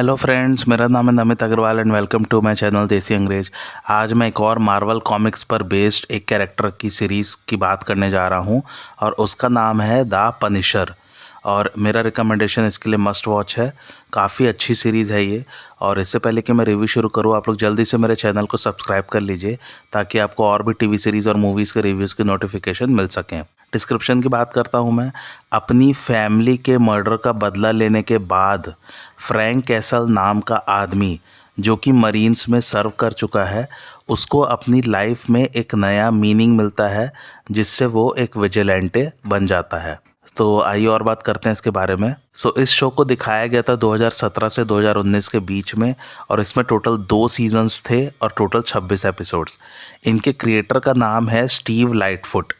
Hello friends, मेरा नाम है Namit Agarwal and welcome to my channel Desi Angrez. आज मैं एक और मार्वल कॉमिक्स पर बेस्ड एक कैरेक्टर की सीरीज़ की बात करने जा रहा हूं और उसका नाम है द पनिशर। और मेरा रिकमेंडेशन इसके लिए मस्ट वॉच है। काफ़ी अच्छी सीरीज़ है ये। और इससे पहले कि मैं रिव्यू शुरू करूँ, आप लोग जल्दी से मेरे चैनल को सब्सक्राइब कर लीजिए ताकि आपको और भी टीवी सीरीज़ और मूवीज़ के रिव्यूज़ की नोटिफिकेशन मिल सकें। डिस्क्रिप्शन की बात करता हूँ मैं। अपनी फैमिली के मर्डर का बदला लेने के बाद फ्रैंक कैसल नाम का आदमी, जो कि मरीन्स में सर्व कर चुका है, उसको अपनी लाइफ में एक नया मीनिंग मिलता है जिससे वो एक विजिलेंटे बन जाता है। तो आइए और बात करते हैं इसके बारे में। इस शो को दिखाया गया था 2017 से 2019 के बीच में और इसमें टोटल 2 सीजन्स थे और टोटल 26 एपिसोड्स। इनके क्रिएटर का नाम है स्टीव लाइटफुट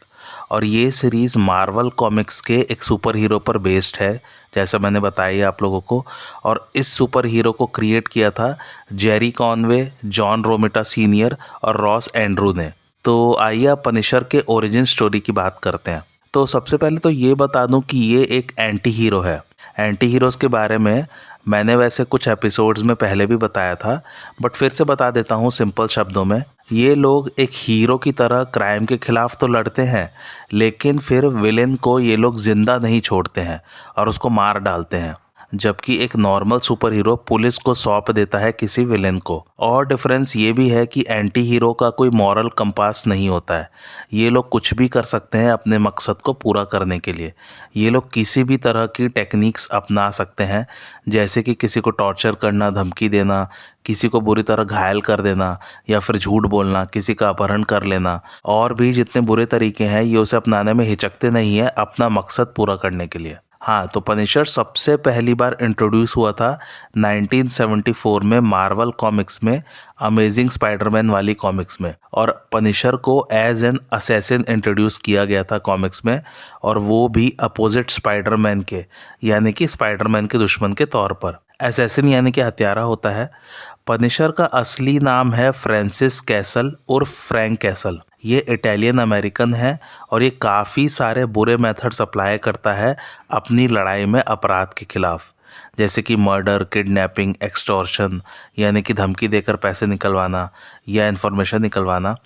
और ये सीरीज़ मार्वल कॉमिक्स के एक सुपर हीरो पर बेस्ड है, जैसा मैंने बताया आप लोगों को। और इस सुपर हीरो को क्रिएट किया था जेरी कॉनवे, जॉन रोमिटा सीनियर और रॉस एंड्रू ने। तो आइए आप पनिशर के ओरिजिन स्टोरी की बात करते हैं। तो सबसे पहले तो ये बता दूं कि ये एक एंटी हीरो है। एंटी हीरोज़ के बारे में मैंने वैसे कुछ एपिसोड्स में पहले भी बताया था, बट फिर से बता देता हूँ सिंपल शब्दों में। ये लोग एक हीरो की तरह क्राइम के खिलाफ तो लड़ते हैं, लेकिन फिर विलेन को ये लोग जिंदा नहीं छोड़ते हैं और उसको मार डालते हैं, जबकि एक नॉर्मल सुपर हीरो पुलिस को सौंप देता है किसी विलेन को। और डिफरेंस ये भी है कि एंटी हीरो का कोई मॉरल कंपास नहीं होता है। ये लोग कुछ भी कर सकते हैं अपने मकसद को पूरा करने के लिए। ये लोग किसी भी तरह की टेक्निक्स अपना सकते हैं, जैसे कि किसी को टॉर्चर करना, धमकी देना, किसी को बुरी तरह घायल कर देना या फिर झूठ बोलना, किसी का अपहरण कर लेना, और भी जितने बुरे तरीके हैं ये उसे अपनाने में हिचकते नहीं है अपना मकसद पूरा करने के लिए। हाँ, तो पनिशर सबसे पहली बार इंट्रोड्यूस हुआ था 1974 में मार्वल कॉमिक्स में, अमेजिंग स्पाइडरमैन वाली कॉमिक्स में। और पनिशर को एज एन असैसिन इंट्रोड्यूस किया गया था कॉमिक्स में, और वो भी अपोजिट स्पाइडरमैन के, यानी कि स्पाइडरमैन के दुश्मन के तौर पर। असैसिन यानी कि हत्यारा होता है। पनिशर का असली नाम है फ्रांसिस कैसल उर्फ फ्रैंक कैसल। ये इटालियन अमेरिकन है और ये काफ़ी सारे बुरे मेथड्स अप्लाई करता है अपनी लड़ाई में अपराध के खिलाफ, जैसे कि मर्डर, किडनैपिंग, एक्सटॉर्शन यानी कि धमकी देकर पैसे निकलवाना या इन्फॉर्मेशन निकलवाना,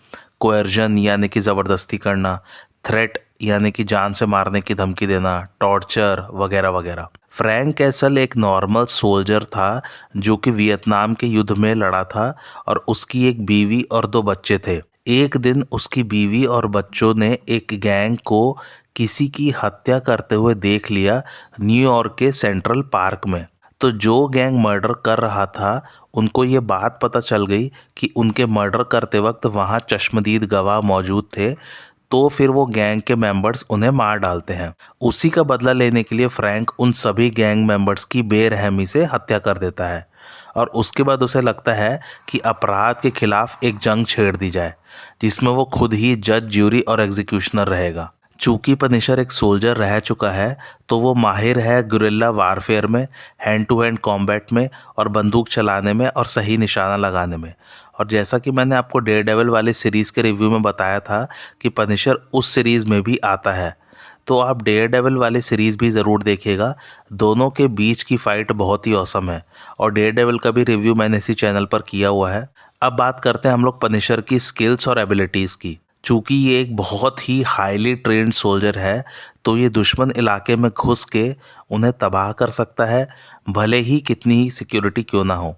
कोएर्जन यानी कि ज़बरदस्ती करना, थ्रेट यानी कि जान से मारने की धमकी देना, टॉर्चर वगैरह वगैरह। फ्रैंक कैसल एक नॉर्मल सोल्जर था जो कि वियतनाम के युद्ध में लड़ा था और उसकी एक बीवी और 2 बच्चे थे। एक दिन उसकी बीवी और बच्चों ने एक गैंग को किसी की हत्या करते हुए देख लिया न्यूयॉर्क के सेंट्रल पार्क में। तो जो गैंग मर्डर कर रहा था उनको ये बात पता चल गई कि उनके मर्डर करते वक्त वहाँ चश्मदीद गवाह मौजूद थे। तो फिर वो गैंग के मेंबर्स उन्हें मार डालते हैं। उसी का बदला लेने के लिए फ्रैंक उन सभी गैंग मेंबर्स की बेरहमी से हत्या कर देता है और उसके बाद उसे लगता है कि अपराध के खिलाफ एक जंग छेड़ दी जाए जिसमें वो खुद ही जज, ज्यूरी और एग्जीक्यूशनर रहेगा। चूंकि पनिशर एक सोल्जर रह चुका है तो वो माहिर है गुरिल्ला वारफेयर में, हैंड टू हैंड कॉम्बैट में और बंदूक चलाने में और सही निशाना लगाने में। और जैसा कि मैंने आपको डेयरडेविल वाली सीरीज़ के रिव्यू में बताया था कि पनिशर उस सीरीज़ में भी आता है, तो आप डेयरडेविल वाली सीरीज़ भी ज़रूर देखिएगा। दोनों के बीच की फ़ाइट बहुत ही औसम है और डेयरडेविल का भी रिव्यू मैंने इसी चैनल पर किया हुआ है। अब बात करते हैं हम लोग पनिशर की स्किल्स और एबिलिटीज़ की। चूँकि ये एक बहुत ही हाईली ट्रेंड सोल्जर है तो ये दुश्मन इलाके में घुस के उन्हें तबाह कर सकता है, भले ही कितनी ही सिक्योरिटी क्यों ना हो।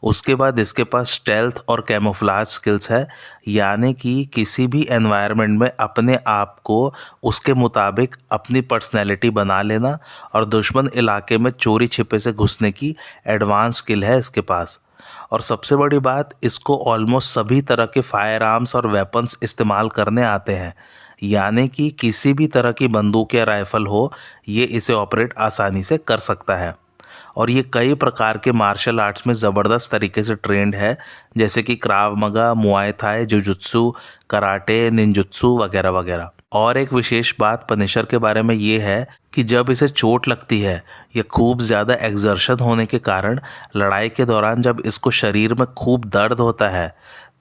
उसके बाद इसके पास स्टेल्थ और कैमोफ्लाज स्किल्स है, यानी कि किसी भी एनवायरनमेंट में अपने आप को उसके मुताबिक अपनी पर्सनैलिटी बना लेना और दुश्मन इलाके में चोरी छिपे से घुसने की एडवांस स्किल है इसके पास। और सबसे बड़ी बात, इसको ऑलमोस्ट सभी तरह के फायर आर्म्स और वेपन्स इस्तेमाल करने आते हैं, यानी कि किसी भी तरह की बंदूक या राइफ़ल हो, ये इसे ऑपरेट आसानी से कर सकता है। और ये कई प्रकार के मार्शल आर्ट्स में ज़बरदस्त तरीके से ट्रेंड है, जैसे कि Krav Maga, Muay Thai, jujutsu, karate, ninjutsu वगैरह वगैरह। और एक विशेष बात पनिशर के बारे में ये है कि जब इसे चोट लगती है या खूब ज़्यादा एक्सर्शन होने के कारण लड़ाई के दौरान जब इसको शरीर में खूब दर्द होता है,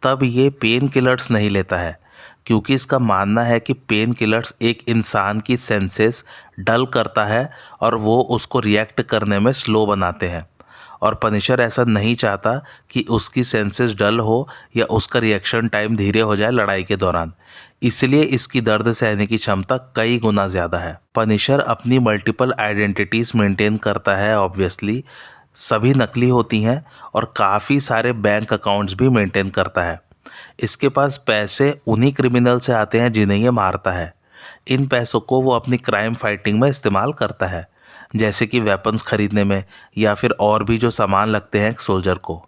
तब ये पेन किलर्स नहीं लेता है, क्योंकि इसका मानना है कि पेन किलर्स एक इंसान की सेंसेस डल करता है और वो उसको रिएक्ट करने में स्लो बनाते हैं। और पनिशर ऐसा नहीं चाहता कि उसकी सेंसेस डल हो या उसका रिएक्शन टाइम धीरे हो जाए लड़ाई के दौरान, इसलिए इसकी दर्द सहने की क्षमता कई गुना ज़्यादा है। पनिशर अपनी मल्टीपल आइडेंटिटीज़ मेंटेन करता है, ऑब्वियसली सभी नकली होती हैं, और काफ़ी सारे बैंक अकाउंट्स भी मेंटेन करता है। इसके पास पैसे उन्हीं क्रिमिनल से आते हैं जिन्हें ये मारता है। इन पैसों को वो अपनी क्राइम फाइटिंग में इस्तेमाल करता है, जैसे कि वेपन्स खरीदने में या फिर और भी जो सामान लगते हैं एक सोल्जर को।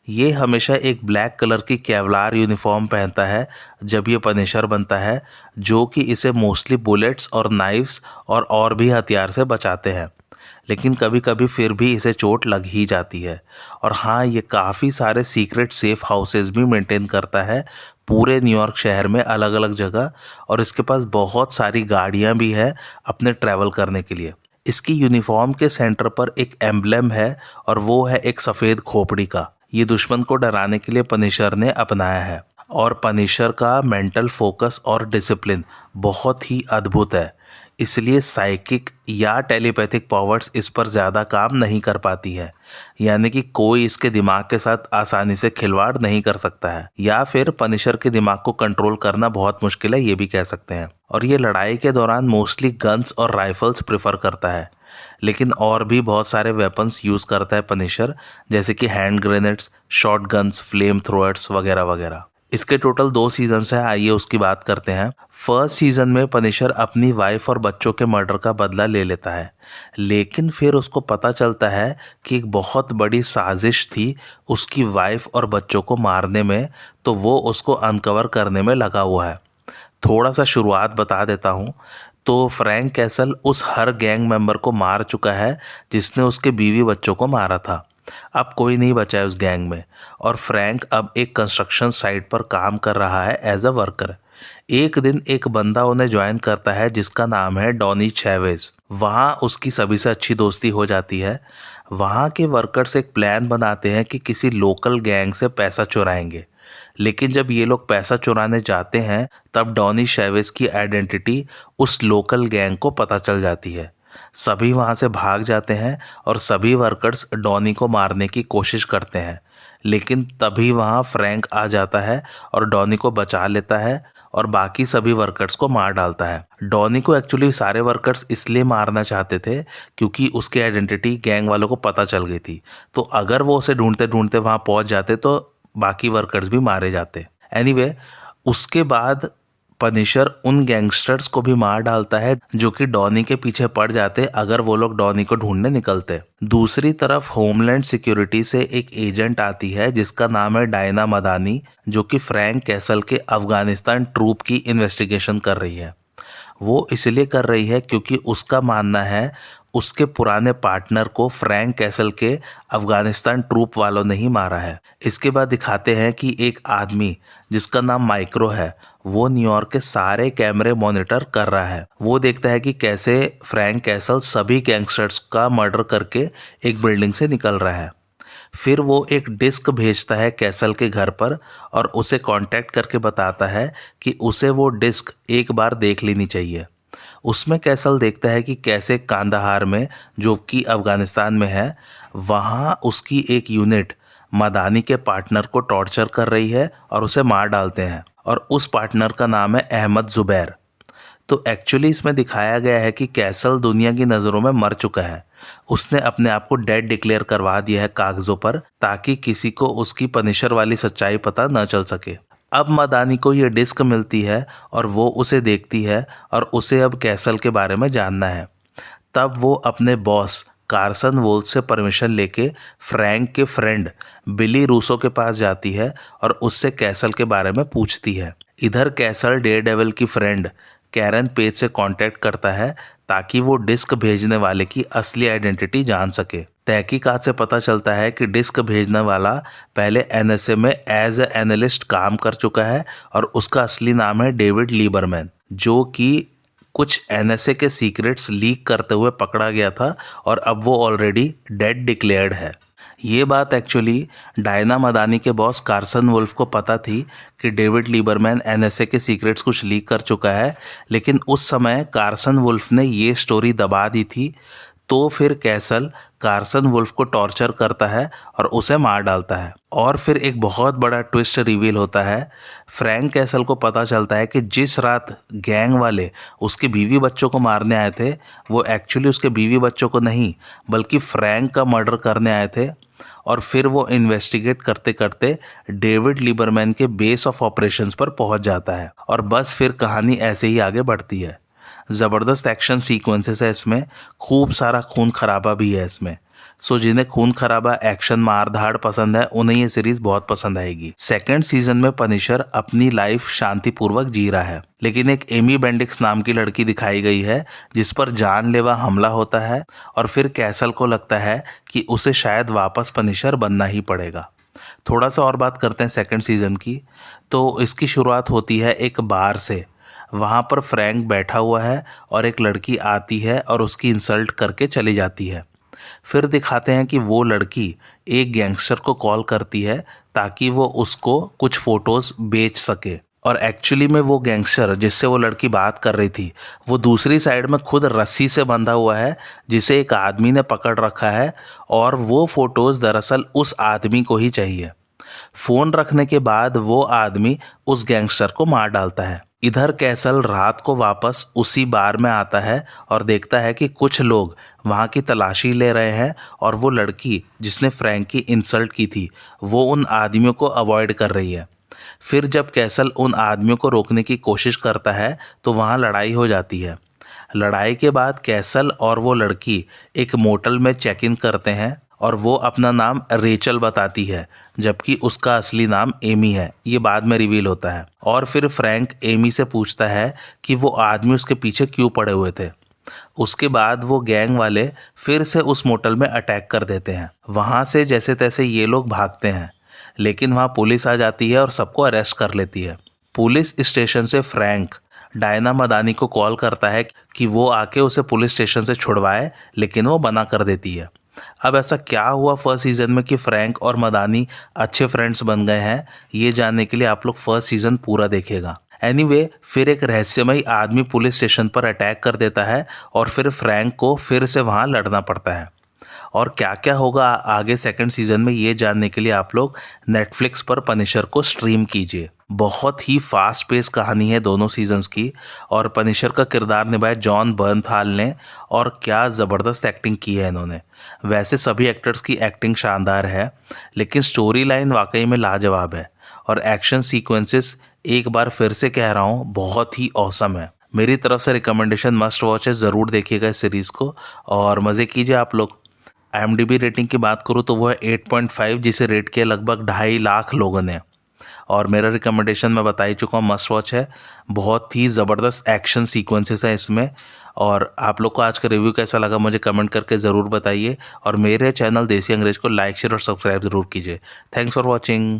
ये हमेशा एक ब्लैक कलर की केवलार यूनिफॉर्म पहनता है जब ये पनिशर बनता है, जो कि इसे मोस्टली बुलेट्स और नाइफ्स और भी हथियार से बचाते हैं, लेकिन कभी कभी फिर भी इसे चोट लग ही जाती है। और हाँ, ये काफ़ी सारे सीक्रेट सेफ हाउसेस भी मेंटेन करता है पूरे न्यूयॉर्क शहर में अलग अलग जगह, और इसके पास बहुत सारी गाड़ियाँ भी है अपने ट्रैवल करने के लिए। इसकी यूनिफॉर्म के सेंटर पर एक एम्बलम है और वो है एक सफ़ेद खोपड़ी का। ये दुश्मन को डराने के लिए पनिशर ने अपनाया है, और पनिशर का मेंटल फोकस और डिसिप्लिन बहुत ही अद्भुत है, इसलिए साइकिक या टेलीपैथिक पावर्स इस पर ज़्यादा काम नहीं कर पाती है। यानी कि कोई इसके दिमाग के साथ आसानी से खिलवाड़ नहीं कर सकता है, या फिर पनिशर के दिमाग को कंट्रोल करना बहुत मुश्किल है, ये भी कह सकते हैं। और ये लड़ाई के दौरान मोस्टली गन्स और राइफल्स प्रेफर करता है, लेकिन और भी बहुत सारे वेपन्स यूज़ करता है पनिशर, जैसे कि hand grenades, shot guns, flame throwers वगैरह वगैरह। इसके टोटल 2 सीजन्स हैं, आइए उसकी बात करते हैं। फर्स्ट सीजन में पनिशर अपनी वाइफ और बच्चों के मर्डर का बदला ले लेता है, लेकिन फिर उसको पता चलता है कि एक बहुत बड़ी साजिश थी उसकी वाइफ और बच्चों को मारने में, तो वो उसको अनकवर करने में लगा हुआ है। थोड़ा सा शुरुआत बता देता हूँ। तो फ्रैंक कैसल उस हर गैंग मेंबर को मार चुका है जिसने उसके बीवी बच्चों को मारा था। अब कोई नहीं बचा है उस गैंग में, और फ्रैंक अब एक कंस्ट्रक्शन साइट पर काम कर रहा है एज अ वर्कर। एक दिन एक बंदा उन्हें ज्वाइन करता है जिसका नाम है डॉनी चैवेज। वहाँ उसकी सभी से अच्छी दोस्ती हो जाती है। वहाँ के वर्कर्स एक प्लान बनाते हैं कि किसी लोकल गैंग से पैसा चुराएंगे, लेकिन जब ये लोग पैसा चुराने जाते हैं तब डॉनी चैवेज की आइडेंटिटी उस लोकल गैंग को पता चल जाती है। सभी वहाँ से भाग जाते हैं और सभी वर्कर्स डॉनी को मारने की कोशिश करते हैं, लेकिन तभी वहाँ फ्रैंक आ जाता है और डॉनी को बचा लेता है और बाकी सभी वर्कर्स को मार डालता है। डॉनी को एक्चुअली सारे वर्कर्स इसलिए मारना चाहते थे क्योंकि उसकी आइडेंटिटी गैंग वालों को पता चल गई थी, तो अगर वो उसे ढूंढते ढूंढते वहाँ पहुँच जाते तो बाकी वर्कर्स भी मारे जाते। एनीवे, उसके बाद पनिशर उन गैंगस्टर्स को भी मार डालता है जो कि डॉनी के पीछे पड़ जाते अगर वो लोग डॉनी को ढूंढने निकलते। दूसरी तरफ होमलैंड सिक्योरिटी से एक एजेंट आती है जिसका नाम है डायना मदानी, जो कि फ्रैंक कैसल के अफगानिस्तान ट्रूप की इन्वेस्टिगेशन कर रही है। वो इसलिए कर रही है क्योंकि उसका मानना है उसके पुराने पार्टनर को फ्रैंक कैसल के अफगानिस्तान ट्रूप वालों ने ही मारा है। इसके बाद दिखाते हैं कि एक आदमी जिसका नाम माइक्रो है वो न्यूयॉर्क के सारे कैमरे मॉनिटर कर रहा है। वो देखता है कि कैसे फ्रैंक कैसल सभी गैंगस्टर्स का मर्डर करके एक बिल्डिंग से निकल रहा है। फिर वो एक डिस्क भेजता है कैसल के घर पर और उसे कांटेक्ट करके बताता है कि उसे वो डिस्क एक बार देख लेनी चाहिए। उसमें कैसल देखता है कि कैसे कांदाहार में, जो कि अफगानिस्तान में है, वहाँ उसकी एक यूनिट मदानी के पार्टनर को टॉर्चर कर रही है और उसे मार डालते हैं, और उस पार्टनर का नाम है अहमद जुबैर। तो एक्चुअली इसमें दिखाया गया है कि कैसल दुनिया की नज़रों में मर चुका है। उसने अपने आप को डेड डिक्लेयर करवा दिया है कागजों पर, ताकि किसी को उसकी पनिशर वाली सच्चाई पता न चल सके। अब मदानी को ये डिस्क मिलती है और वो उसे देखती है और उसे अब कैसल के बारे में जानना है। तब वो अपने बॉस कार्सन वोल्फ से परमिशन लेके फ्रैंक के फ्रेंड बिली रूसो के पास जाती है और उससे कैसल के बारे में पूछती है। इधर कैसल डेयरडेविल की फ्रेंड कैरन पेज से कांटेक्ट करता है ताकि वो डिस्क भेजने वाले की असली आइडेंटिटी जान सके। तहकीकात से पता चलता है कि डिस्क भेजने वाला पहले एनएसए में एज ए एनालिस्ट काम कर चुका है और उसका असली नाम है डेविड लीबरमैन, जो कि कुछ एनएसए के सीक्रेट्स लीक करते हुए पकड़ा गया था और अब वो ऑलरेडी डेड डिक्लेयर्ड है। ये बात एक्चुअली डायना मदानी के बॉस कार्सन वुल्फ को पता थी कि डेविड लीबरमैन एनएसए के सीक्रेट्स कुछ लीक कर चुका है, लेकिन उस समय कार्सन वुल्फ ने ये स्टोरी दबा दी थी। तो फिर कैसल कार्सन वुल्फ को टॉर्चर करता है और उसे मार डालता है। और फिर एक बहुत बड़ा ट्विस्ट रिवील होता है। फ्रैंक कैसल को पता चलता है कि जिस रात गैंग वाले उसके बीवी बच्चों को मारने आए थे वो एक्चुअली उसके बीवी बच्चों को नहीं बल्कि फ्रैंक का मर्डर करने आए थे। और फिर वो इन्वेस्टिगेट करते करते डेविड लिबरमैन के बेस ऑफ ऑपरेशंस पर पहुंच जाता है और बस फिर कहानी ऐसे ही आगे बढ़ती है। ज़बरदस्त एक्शन सीक्वेंसेस है इसमें, खूब सारा खून खराबा भी है इसमें। सो जिन्हें खून खराबा एक्शन मार धाड़ पसंद है उन्हें ये सीरीज बहुत पसंद आएगी। सेकंड सीजन में पनिशर अपनी लाइफ शांतिपूर्वक जी रहा है, लेकिन एक एमी बेंडिक्स नाम की लड़की दिखाई गई है जिस पर जानलेवा हमला होता है और फिर कैसल को लगता है कि उसे शायद वापस पनिशर बनना ही पड़ेगा। थोड़ा सा और बात करते हैं सेकंड सीजन की। तो इसकी शुरुआत होती है एक बार से। वहाँ पर फ्रैंक बैठा हुआ है और एक लड़की आती है और उसकी इंसल्ट करके चली जाती है। फिर दिखाते हैं कि वो लड़की एक गैंगस्टर को कॉल करती है ताकि वो उसको कुछ फ़ोटोज़ बेच सके। और एक्चुअली में वो गैंगस्टर जिससे वो लड़की बात कर रही थी वो दूसरी साइड में खुद रस्सी से बंधा हुआ है जिसे एक आदमी ने पकड़ रखा है और वो फ़ोटोज़ दरअसल उस आदमी को ही चाहिए। फ़ोन रखने के बाद वो आदमी उस गैंगस्टर को मार डालता है। इधर कैसल रात को वापस उसी बार में आता है और देखता है कि कुछ लोग वहाँ की तलाशी ले रहे हैं और वो लड़की जिसने फ्रैंक की इंसल्ट की थी वो उन आदमियों को अवॉइड कर रही है। फिर जब कैसल उन आदमियों को रोकने की कोशिश करता है तो वहाँ लड़ाई हो जाती है। लड़ाई के बाद कैसल और वो लड़की एक मोटल में चेक इन करते हैं और वो अपना नाम रेचल बताती है जबकि उसका असली नाम एमी है। ये बाद में रिवील होता है। और फिर फ्रैंक एमी से पूछता है कि वो आदमी उसके पीछे क्यों पड़े हुए थे। उसके बाद वो गैंग वाले फिर से उस मोटल में अटैक कर देते हैं। वहाँ से जैसे तैसे ये लोग भागते हैं, लेकिन वहाँ पुलिस आ जाती है और सबको अरेस्ट कर लेती है। पुलिस स्टेशन से फ्रैंक डायना मदानी को कॉल करता है कि वो आके उसे पुलिस स्टेशन से छुड़वाए, लेकिन वो मना कर देती है। अब ऐसा क्या हुआ फर्स्ट सीजन में कि फ्रैंक और मदानी अच्छे फ्रेंड्स बन गए हैं, ये जानने के लिए आप लोग फर्स्ट सीजन पूरा देखेगा। एनीवे, फिर एक रहस्यमयी आदमी पुलिस स्टेशन पर अटैक कर देता है और फिर फ्रैंक को फिर से वहाँ लड़ना पड़ता है। और क्या क्या होगा आगे सेकंड सीजन में ये जानने के लिए आप लोग नेटफ्लिक्स पर पनिशर को स्ट्रीम कीजिए। बहुत ही फास्ट पेस कहानी है दोनों सीजन्स की और पनिशर का किरदार निभाया जॉन बर्नथाल ने और क्या ज़बरदस्त एक्टिंग की है इन्होंने। वैसे सभी एक्टर्स की एक्टिंग शानदार है, लेकिन स्टोरी लाइन वाकई में लाजवाब है और एक्शन सीक्वेंसेस एक बार फिर से कह रहा हूँ बहुत ही औसम है। मेरी तरफ से रिकमेंडेशन मस्ट वॉच है, ज़रूर देखिएगा इस सीरीज़ को और मज़े कीजिए आप लोग। IMDb रेटिंग की बात करूँ तो वो है 8.5, जिसे रेट किया लगभग 2.5 लाख लोगों ने। और मेरा रिकमेंडेशन मैं बता ही चुका हूँ, मस्ट वॉच है। बहुत ही ज़बरदस्त एक्शन सीक्वेंसेस हैं इसमें। और आप लोग को आज का रिव्यू कैसा लगा मुझे कमेंट करके ज़रूर बताइए और मेरे चैनल देसी अंग्रेज को लाइक शेयर और सब्सक्राइब ज़रूर कीजिए। Thanks for watching.